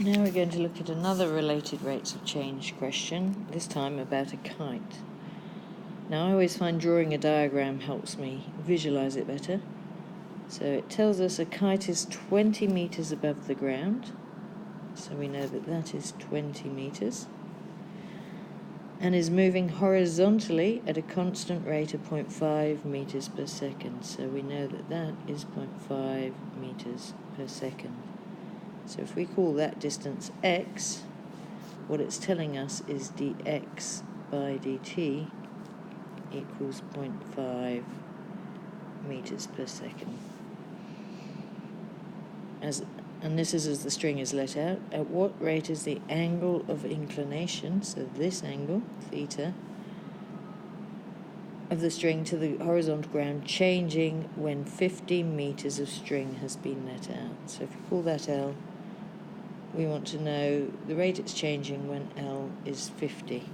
Now we're going to look at another related rates of change question, this time about a kite. Now I always find drawing a diagram helps me visualize it better. So it tells us a kite is 20 meters above the ground, so we know that that is 20 meters, and is moving horizontally at a constant rate of 0.5 meters per second. So we know that that is 0.5 meters per second. So if we call that distance x, what it's telling us is dx by dt equals 0.5 meters per second. And this is as the string is let out. At what rate is the angle of inclination, so this angle, theta, of the string to the horizontal ground changing when 50 meters of string has been let out? So if we call that L, we want to know the rate it's changing when L is 50.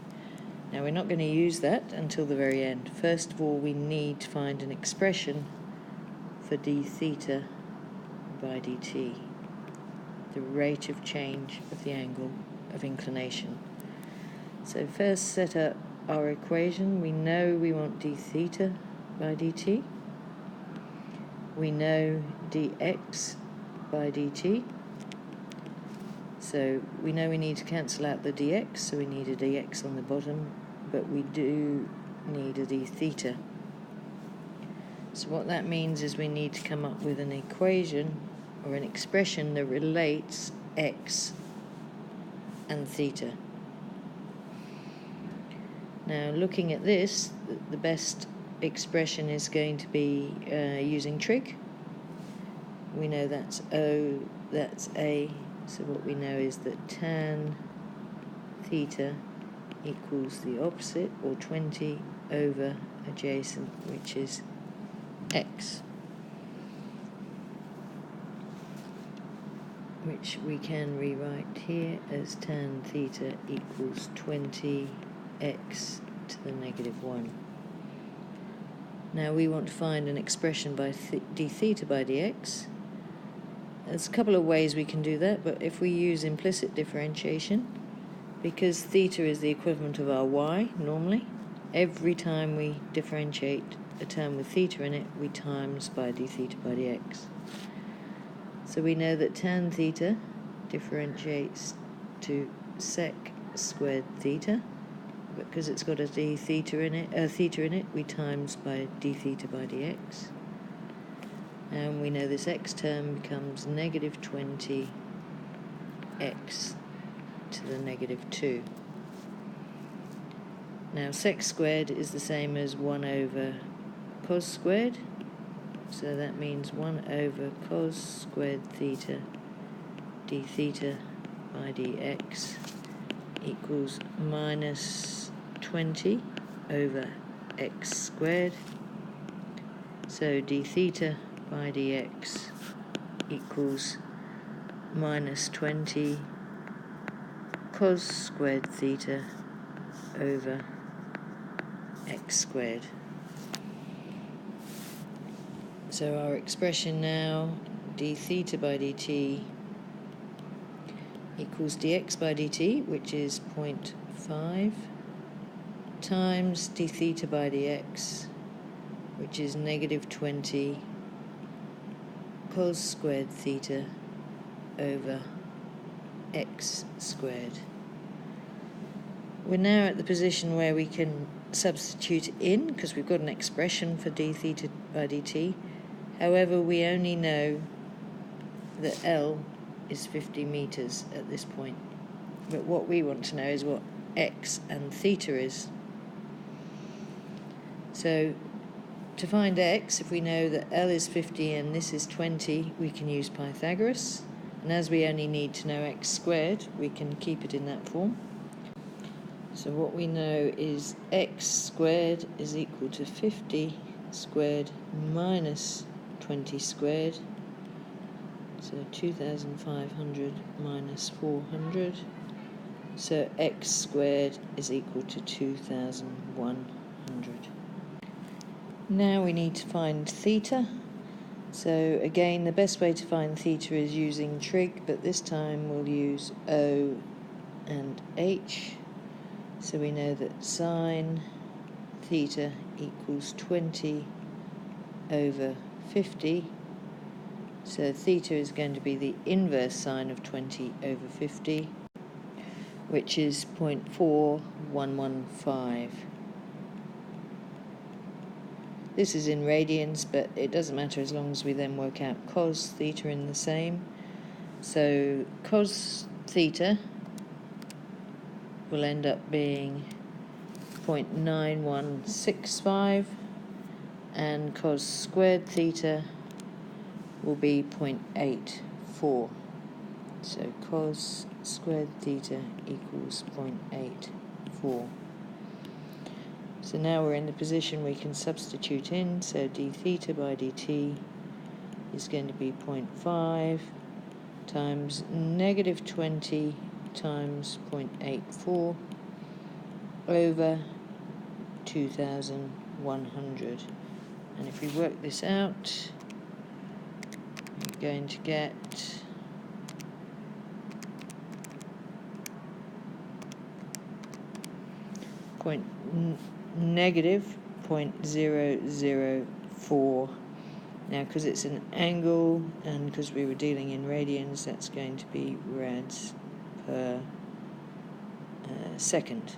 Now we're not going to use that until the very end. First of all, we need to find an expression for d theta by dt, the rate of change of the angle of inclination. So first set up our equation. We know we want d theta by dt. We know dx by dt. So we know we need to cancel out the dx, so we need a dx on the bottom, but we do need a d theta. So what that means is we need to come up with an equation or an expression that relates x and theta. Now looking at this, the best expression is going to be using trig. We know that's O, that's A. So what we know is that tan theta equals the opposite, or 20 over adjacent, which is x, which we can rewrite here as tan theta equals 20x to the negative 1. Now we want to find an expression by d theta by dx. There's a couple of ways we can do that, but if we use implicit differentiation, because theta is the equivalent of our y normally, every time we differentiate a term with theta in it, we times by d theta by dx. So we know that tan theta differentiates to sec squared theta, but because it's got a d theta in it, we times by d theta by dx. And we know this x term becomes negative 20x to the negative 2. Now sec squared is the same as 1 over cos squared, so that means 1 over cos squared theta d theta by dx equals minus 20 over x squared. So d theta by dx equals minus 20 cos squared theta over x squared. So our expression now, d theta by dt equals dx by dt, which is 0.5, times d theta by dx, which is negative 20 cos squared theta over x squared. We're now at the position where we can substitute in, because we've got an expression for d theta by dt. However, we only know that L is 50 meters at this point. But what we want to know is what x and theta is. So to find x, if we know that L is 50 and this is 20, we can use Pythagoras. And as we only need to know x squared, we can keep it in that form. So what we know is x squared is equal to 50 squared minus 20 squared. So 2,500 minus 400. So x squared is equal to 2,100. Now we need to find theta. So again, the best way to find theta is using trig, but this time we'll use O and H. So we know that sine theta equals 20 over 50. So theta is going to be the inverse sine of 20 over 50, which is 0.4115. This is in radians, but it doesn't matter as long as we then work out cos theta in the same. So cos theta will end up being 0.9165, and cos squared theta will be 0.84. So cos squared theta equals 0.84. So now we're in the position we can substitute in, so d theta by dt is going to be 0.5 times negative 20 times 0.84 over 2,100. And if we work this out, we're going to get negative 0.004. Now, because it's an angle and because we were dealing in radians, that's going to be rads per second.